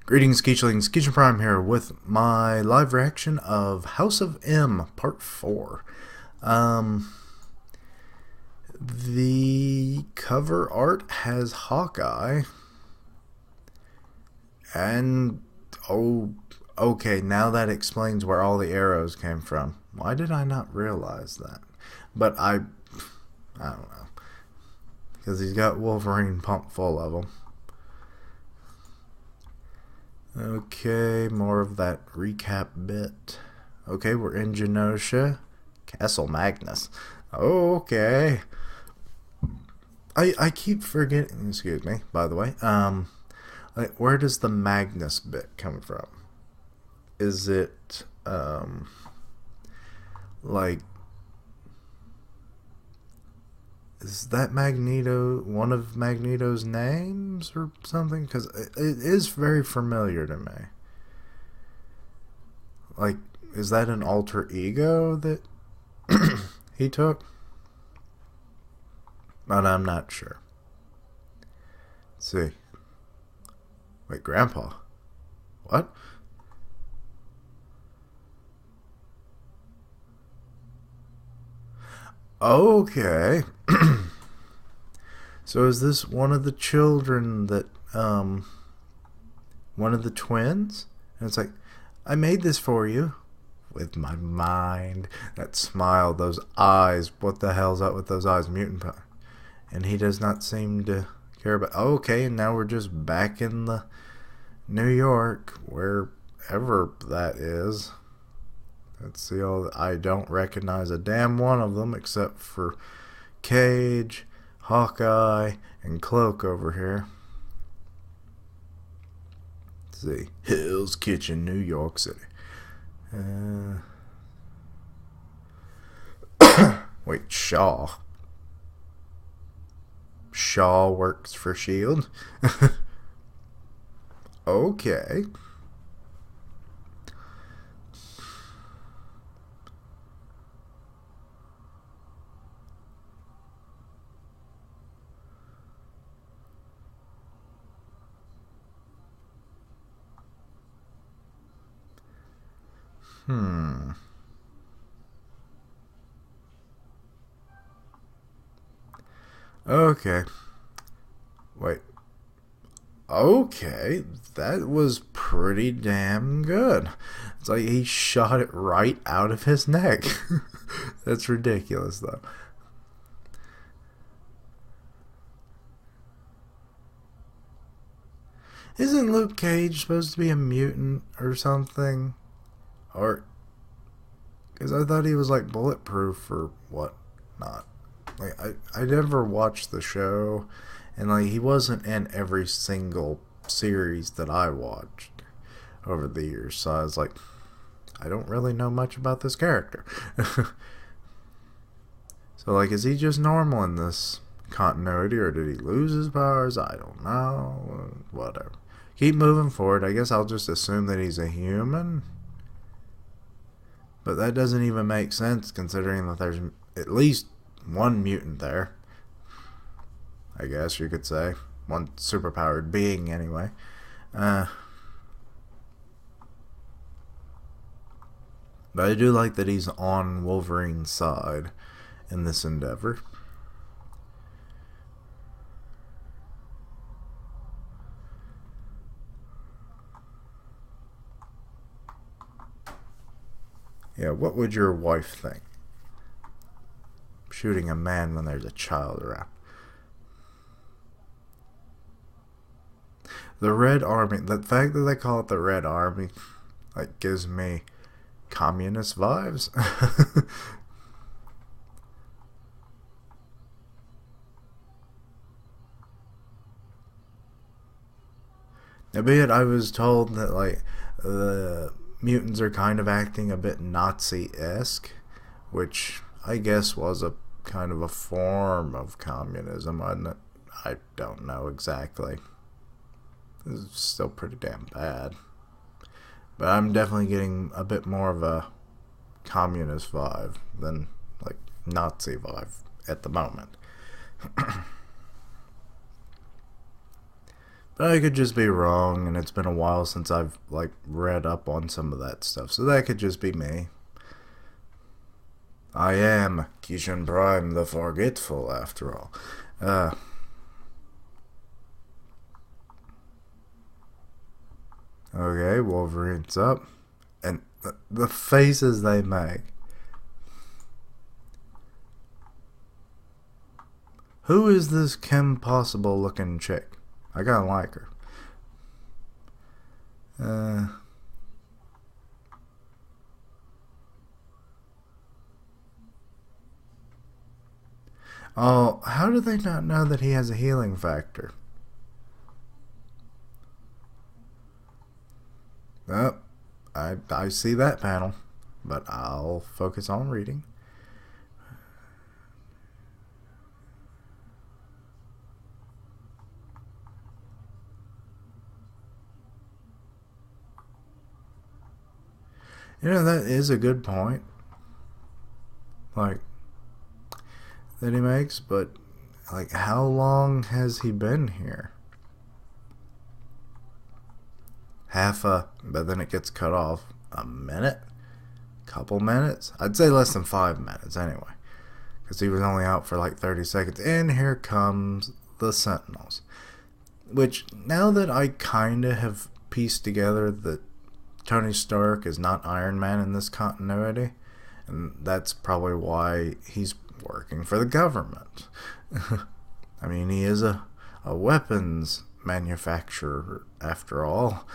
Greetings, Skeechlings. Skeechin Prime here with my live reaction of House of M Part 4. Um, the cover art has Hawkeye, and okay, now that explains where all the arrows came from. Why did I not realize that? But I don't know, because he's got Wolverine pumped full of them. Okay, more of that recap bit. Okay, we're in Genosha. Castle Magnus. Okay. I keep forgetting, excuse me, by the way. Like, where does the Magnus bit come from? Is it, like, is that Magneto one of Magneto's names or something? Because it is very familiar to me. Like, is that an alter ego that he took? But I'm not sure. Let's see. Wait, Grandpa? What? Okay. So is this one of the children that, one of the twins? And it's like, I made this for you. With my mind. That smile, those eyes. What the hell's up with those eyes? Mutant power. And he does not seem to care about. Okay, and now we're just back in the New York, wherever that is. Let's see all. I don't recognize a damn one of them except for Cage, Hawkeye, and Cloak over here. Let's see. Hell's Kitchen, New York City. Wait, Shaw. Shaw works for S.H.I.E.L.D. Okay. Okay. Wait. Okay, that was pretty damn good. It's like he shot it right out of his neck. That's ridiculous, though. Isn't Luke Cage supposed to be a mutant or something? Or, because I thought he was like bulletproof or whatnot. Like, I never watched the show, and like he wasn't in every single series that I watched over the years, so I was like, I don't really know much about this character. So like, is he just normal in this continuity, or did he lose his powers? I don't know. Whatever. Keep moving forward. I guess I'll just assume that he's a human. But that doesn't even make sense considering that there's at least one mutant there. I guess you could say. One superpowered being, anyway. But I do like that he's on Wolverine's side in this endeavor. Yeah, what would your wife think? Shooting a man when there's a child around. The Red Army, the fact that they call it the Red Army, like, gives me communist vibes. Albeit I was told that, like, the mutants are kind of acting a bit Nazi-esque, which I guess was a kind of a form of communism, wasn't it? I don't know exactly. It's still pretty damn bad. But I'm definitely getting a bit more of a communist vibe than, like, Nazi vibe at the moment. But I could just be wrong, and it's been a while since I've like read up on some of that stuff, so that could just be me. I am Kishan Prime the Forgetful, after all. Okay, Wolverine's up, and the faces they make. Who is this Kim Possible looking chick? I kinda like her. Oh, how do they not know that he has a healing factor? Oh, I see that panel, but I'll focus on reading. You know, that is a good point. Like, that he makes, but, like, how long has he been here? But then it gets cut off. A minute? Couple minutes? I'd say less than 5 minutes, anyway. Because he was only out for like 30 seconds. And here comes the Sentinels. Which, now that I kinda have pieced together that Tony Stark is not Iron Man in this continuity, and that's probably why he's working for the government. I mean, he is a weapons manufacturer, after all.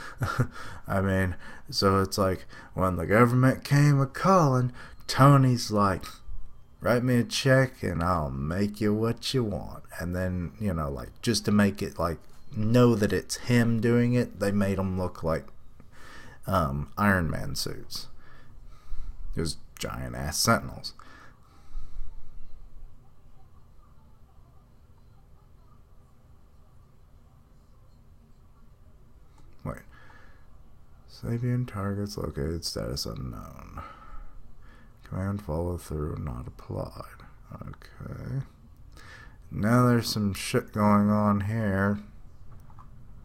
I mean, so it's like, when the government came a-calling, Tony's like, write me a check and I'll make you what you want. And then, you know, like, just to make it, like, know that it's him doing it, they made him look like Iron Man suits. Those giant ass Sentinels. Wait. Sabian targets located, status unknown. Command follow through not applied. Okay. Now there's some shit going on here.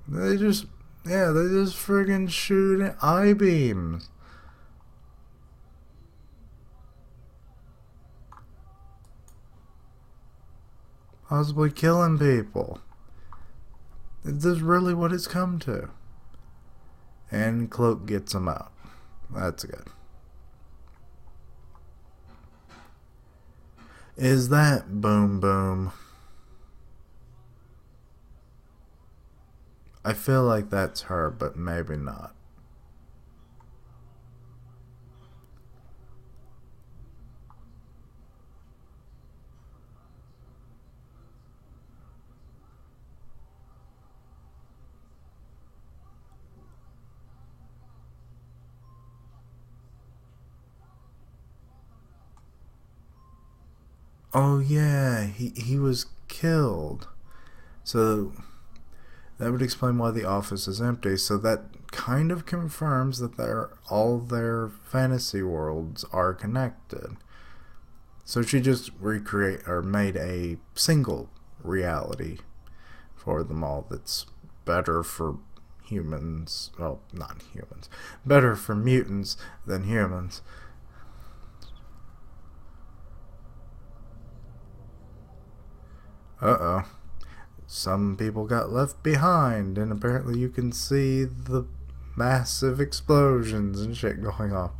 They just friggin' shoot I-beams. Possibly killing people. Is this really what it's come to? And Cloak gets him out. That's good. Is that Boom Boom? I feel like that's her, but maybe not. Oh yeah, he was killed. So that would explain why the office is empty. So that kind of confirms that all their fantasy worlds are connected. So she just made a single reality for them all that's better for humans. Well, not humans. Better for mutants than humans. Uh-oh. Some people got left behind, and apparently you can see the massive explosions and shit going on.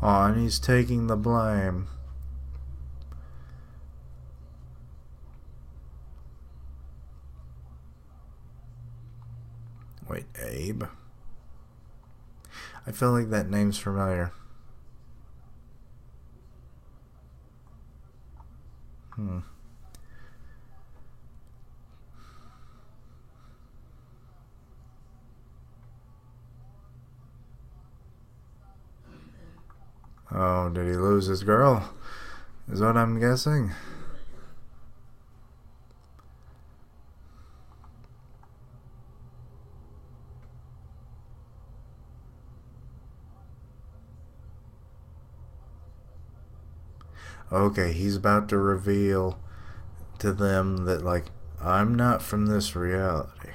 Oh, and he's taking the blame. Wait, Abe? I feel like that name's familiar. Oh, did he lose his girl? Is what I'm guessing. Okay, he's about to reveal to them that, like, I'm not from this reality.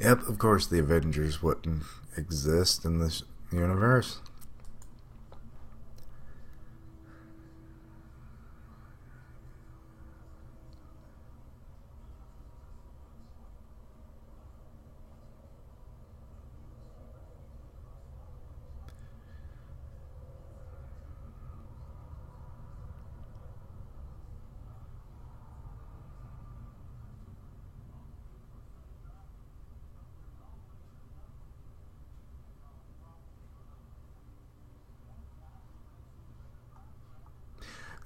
Yep, of course the Avengers wouldn't exist in this universe.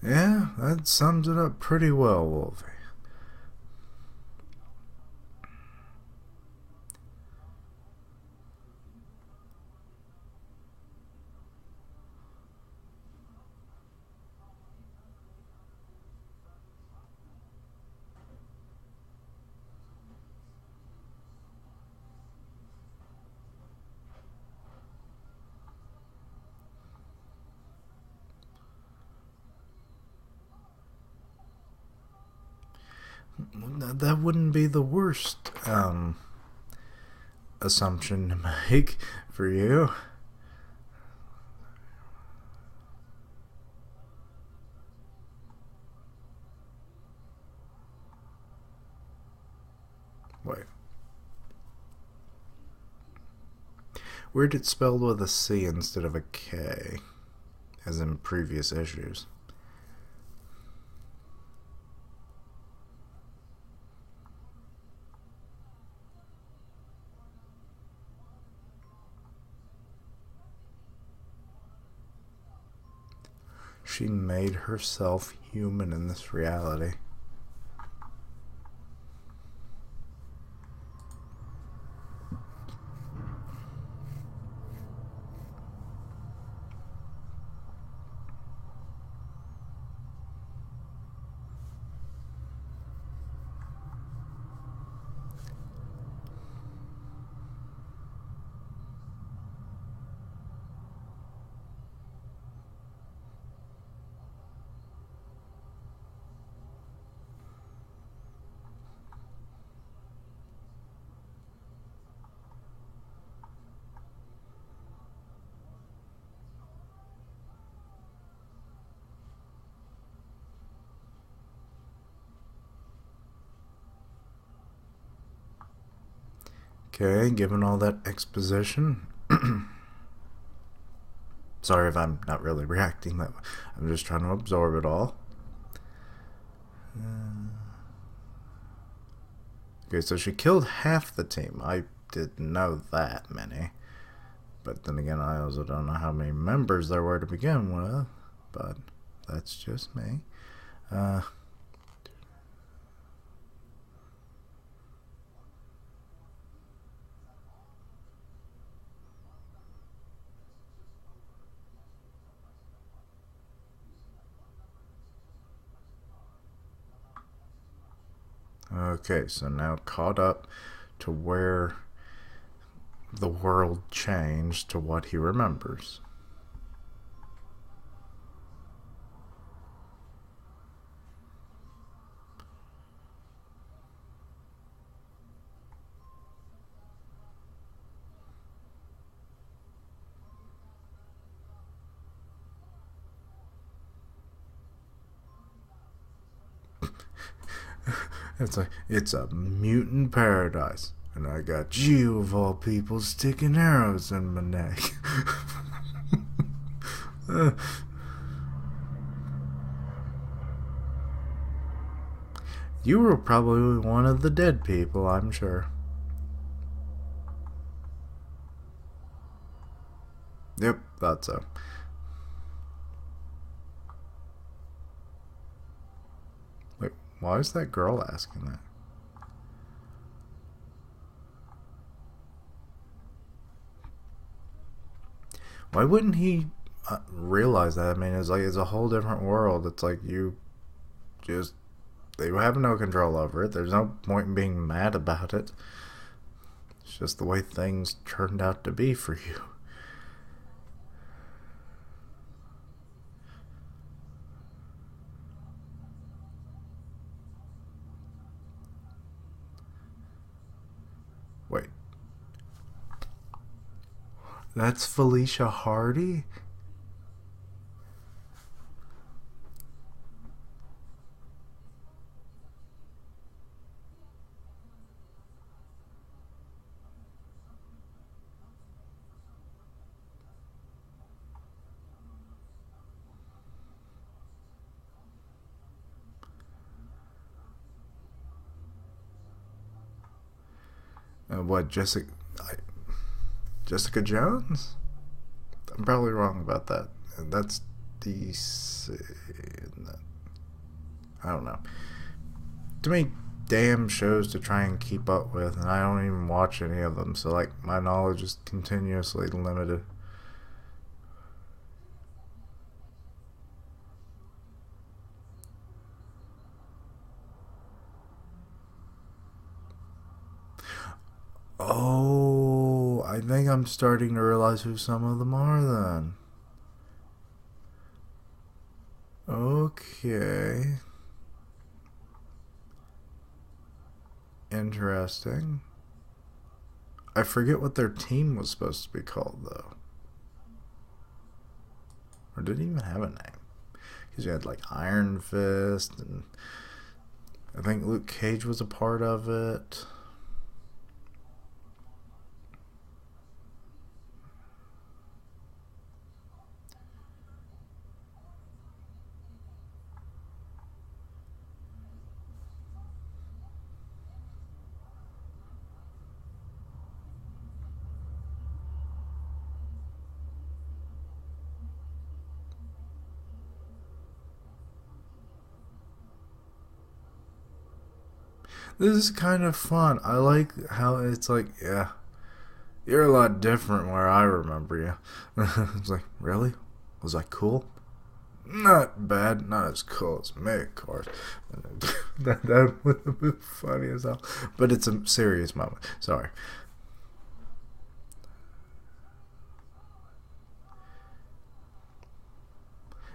Yeah, that sums it up pretty well, Wolfie. That wouldn't be the worst assumption to make for you. Wait. Weird it's spelled with a C instead of a K, as in previous issues. She made herself human in this reality. Okay, given all that exposition. Sorry if I'm not really reacting that way. I'm just trying to absorb it all. Okay, so she killed half the team. I didn't know that many. But then again, I also don't know how many members there were to begin with. But that's just me. Okay, so now caught up to where the world changed to what he remembers. It's a mutant paradise, and I got you of all people sticking arrows in my neck. You were probably one of the dead people, I'm sure. Yep, thought so. Wait, why is that girl asking that? Why wouldn't he realize that? I mean, it's like it's a whole different world. It's like you just they have no control over it. There's no point in being mad about it. It's just the way things turned out to be for you. Wait, that's Felicia Hardy? What, Jessica Jones? I'm probably wrong about that. That's DC. I don't know. Too many damn shows to try and keep up with, and I don't even watch any of them, so like my knowledge is continuously limited. Oh, I think I'm starting to realize who some of them are then. Okay. Interesting. I forget what their team was supposed to be called, though. Or did it even have a name? Because you had, like, Iron Fist, and I think Luke Cage was a part of it. This is kind of fun. I like how it's like, yeah, you're a lot different where I remember you. It's like, really? Was I cool? Not bad, not as cool as me, of course. That would have been funny as hell. But it's a serious moment. Sorry.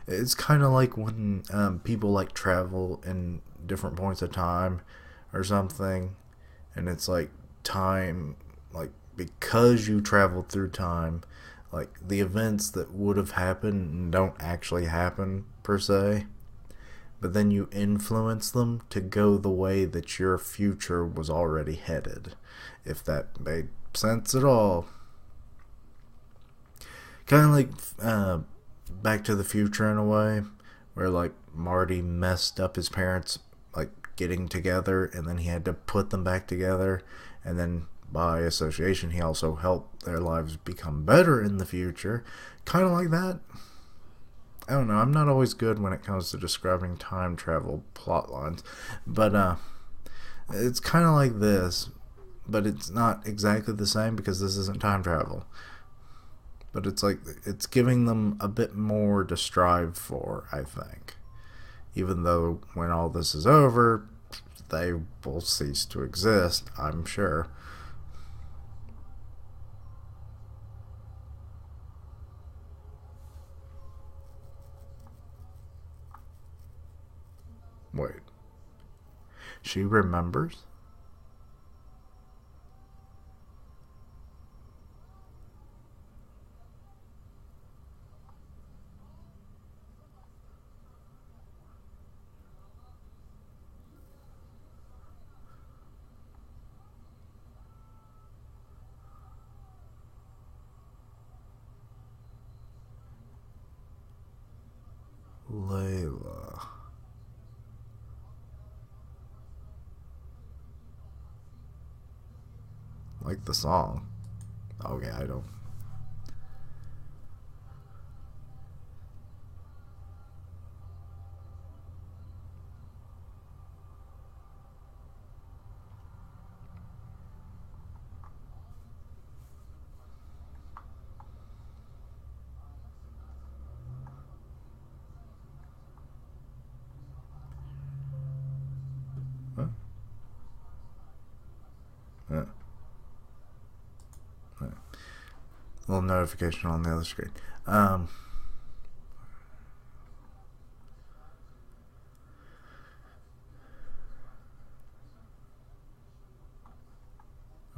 It's kind of like when people like travel in different points of time or something, and it's like time, like because you traveled through time, like the events that would have happened don't actually happen per se, but then you influence them to go the way that your future was already headed, if that made sense at all. Kind of like Back to the Future in a way, where like Marty messed up his parents like getting together, and then he had to put them back together, and then by association he also helped their lives become better in the future. Kind of like that. I don't know. I'm not always good when it comes to describing time travel plot lines, but it's kind of like this, but it's not exactly the same because this isn't time travel. But it's like it's giving them a bit more to strive for, I think. Even though when all this is over, they will cease to exist, I'm sure. Wait, she remembers? Layla. Like the song. Okay, I don't. little notification on the other screen. Um,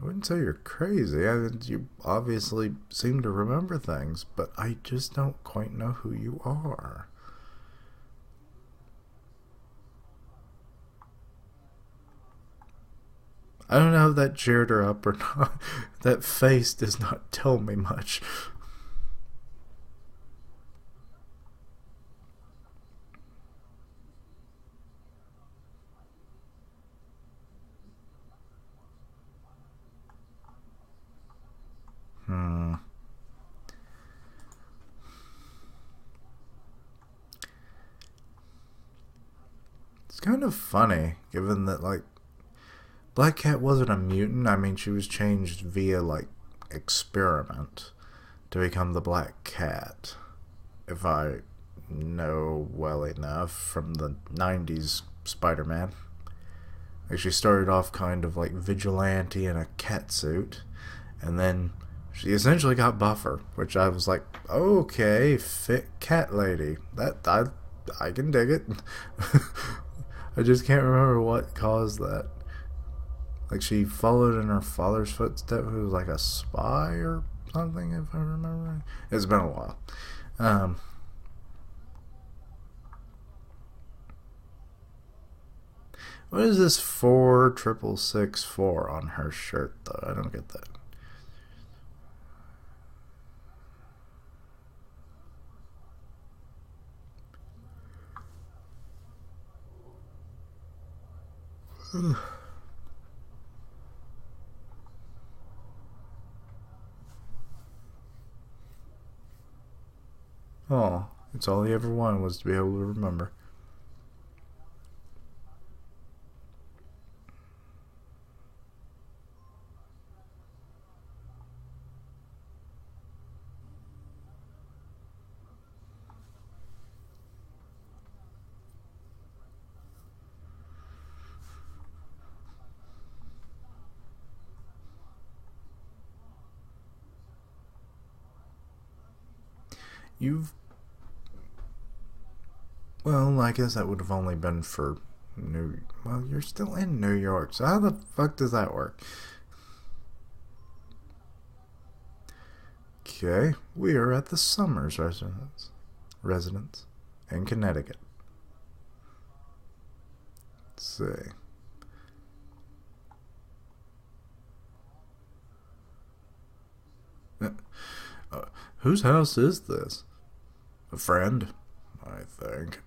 I wouldn't say you're crazy. You obviously seem to remember things, but I just don't quite know who you are. I don't know if that cheered her up or not. That face does not tell me much. Hmm. It's kind of funny, given that, like, Black Cat wasn't a mutant. I mean, she was changed via, like, experiment to become the Black Cat. If I know well enough from the 90s Spider Man. Like, she started off kind of like vigilante in a cat suit, and then she essentially got buffer, which I was like, okay, fit cat lady. I can dig it. I just can't remember what caused that. Like, she followed in her father's footsteps, who was like a spy or something, if I remember. It's been a while. Um, what is this 46664 on her shirt, though? I don't get that. Oh, it's all he ever wanted was to be able to remember. You've. Well, I guess that would have only been for New. Well, you're still in New York, so how the fuck does that work? Okay, we are at the Summers residence in Connecticut. Let's see. Uh, whose house is this? A friend, I think.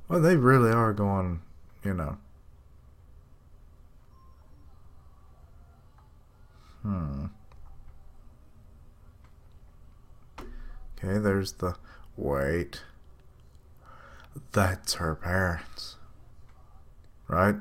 Well, they really are going, you know. Hmm. Okay, there's the. Wait. That's her parents. Right?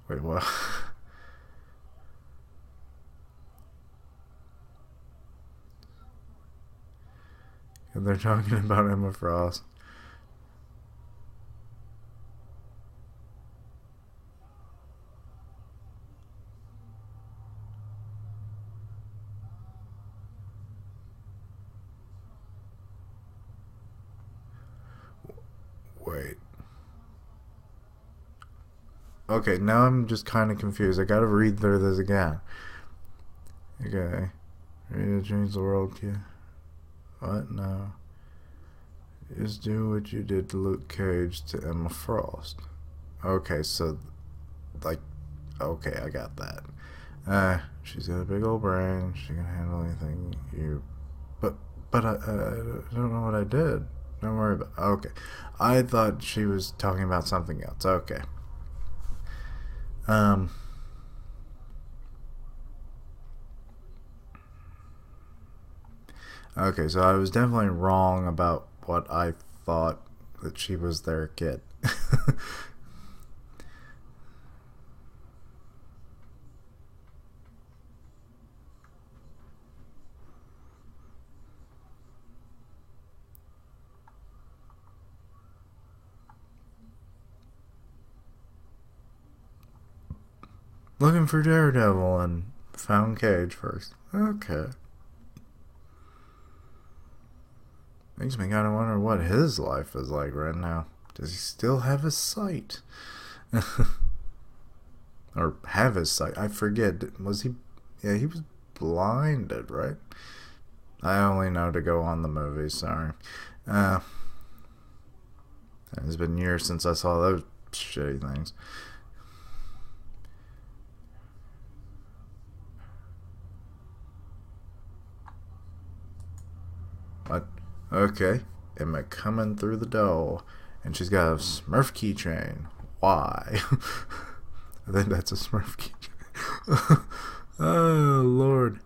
Wait, what? And they're talking about Emma Frost. Wait. Okay, now I'm just kind of confused. I gotta read through this again. Okay. Ready to change the world, kid? What? No. Just do what you did to Luke Cage to Emma Frost. Okay, so, like, okay, I got that. She's got a big old brain. She can handle anything. But, I don't know what I did. Don't worry about. Okay, I thought she was talking about something else. Okay. Um. Okay, so I was definitely wrong about what I thought that she was their kid. Looking for Daredevil and found Cage first. Okay. Makes me kind of wonder what his life is like right now. Does he still have his sight? Or have his sight? I forget. Was he? Yeah, he was blinded, right? I only know to go on the movies. Sorry. It's been years since I saw those shitty things. What? Okay. Am I coming through the door? And she's got a Smurf keychain. Why? I think that's a Smurf keychain. Oh, Lord.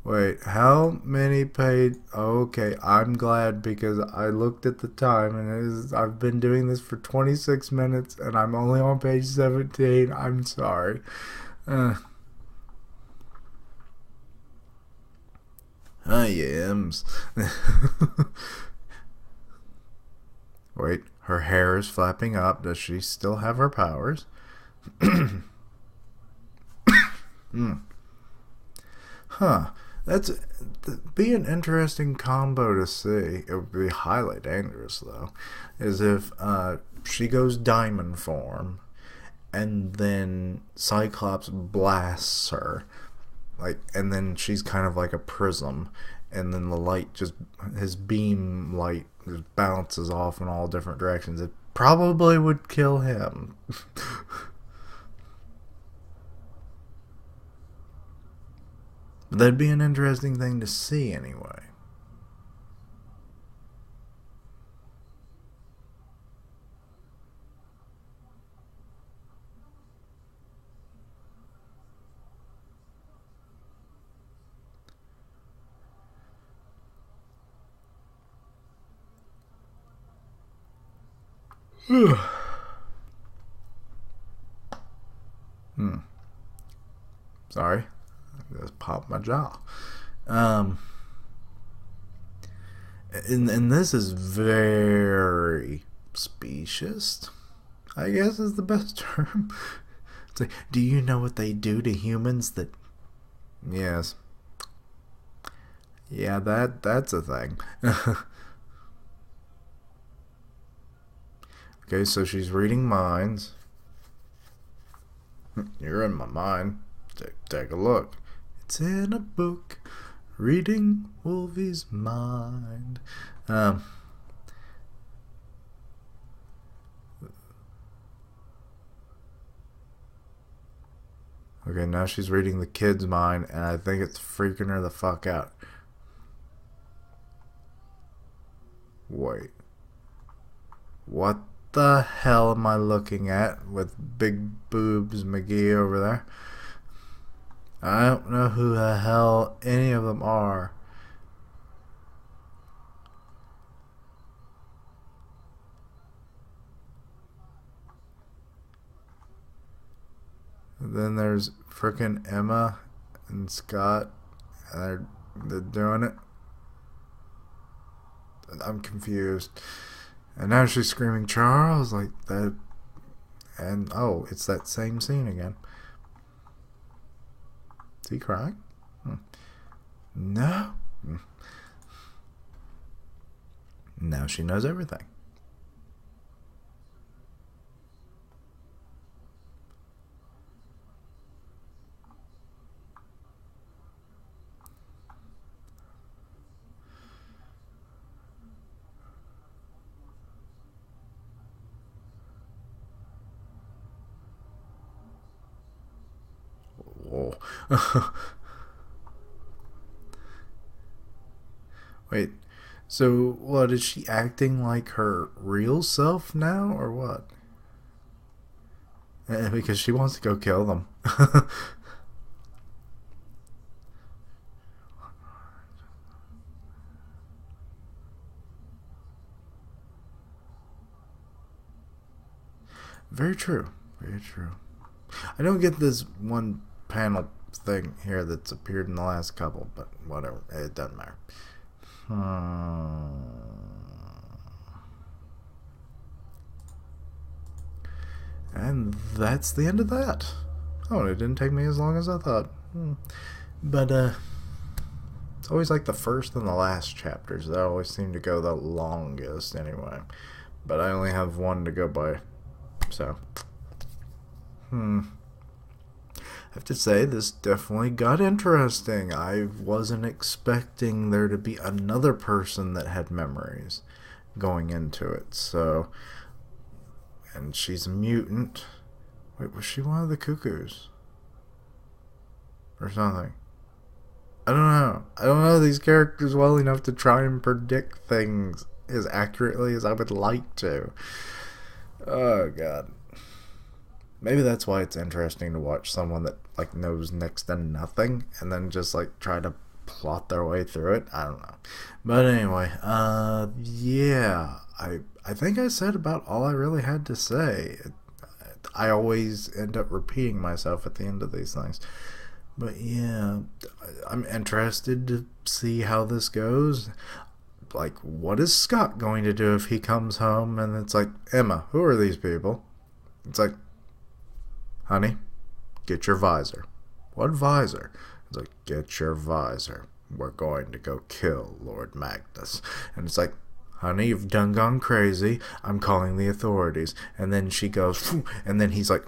Wait, how many paid? Okay, I'm glad because I looked at the time and I've been doing this for 26 minutes and I'm only on page 17. I'm sorry. I yams. Wait, her hair is flapping up. Does she still have her powers? Huh. That'd be an interesting combo to see. It would be highly dangerous, though. Is if she goes diamond form and then Cyclops blasts her. And then she's kind of like a prism, and then the light his beam light just bounces off in all different directions. It probably would kill him. But that'd be an interesting thing to see anyway. Sorry. I just popped my jaw. And this is very specious, I guess is the best term. It's like, do you know what they do to humans that... Yes. Yeah, that's a thing. Okay, so she's reading minds. You're in my mind. Take a look. It's in a book. Reading Wolvie's mind. Okay, now she's reading the kid's mind, and I think it's freaking her the fuck out. Wait. What the hell am I looking at with big boobs McGee over there? I don't know who the hell any of them are. And then there's frickin' Emma and Scott, and they're doing it. I'm confused. And now she's screaming Charles like that. And oh, it's that same scene again. Is he crying? No. Now she knows everything. Whoa. Wait, so what, is she acting like her real self now, or what? Because she wants to go kill them. Very true. Very true. I don't get this one panel thing here that's appeared in the last couple, but whatever. It doesn't matter. And that's the end of that. Oh, it didn't take me as long as I thought. But, it's always like the first and the last chapters that always seem to go the longest anyway. But I only have one to go by. So, I have to say, this definitely got interesting. I wasn't expecting there to be another person that had memories going into it. So, and she's a mutant. Wait, was she one of the cuckoos? Or something? I don't know. I don't know these characters well enough to try and predict things as accurately as I would like to. Oh, God. Maybe that's why it's interesting to watch someone that, like, knows next to nothing and then just, like, try to plot their way through it. I don't know. But anyway, yeah. I think I said about all I really had to say. I always end up repeating myself at the end of these things. But yeah, I'm interested to see how this goes. Like, what is Scott going to do if he comes home and it's like, Emma, who are these people? It's like, honey, get your visor. What visor? It's like, get your visor. We're going to go kill Lord Magnus. And it's like, honey, you've done gone crazy. I'm calling the authorities. And then she goes, phew, and then he's like,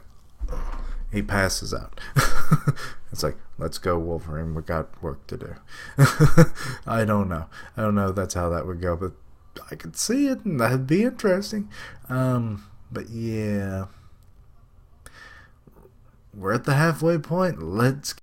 he passes out. It's like, let's go, Wolverine. We got work to do. I don't know. I don't know if that's how that would go, but I could see it, and that'd be interesting. But yeah, we're at the halfway point. Let's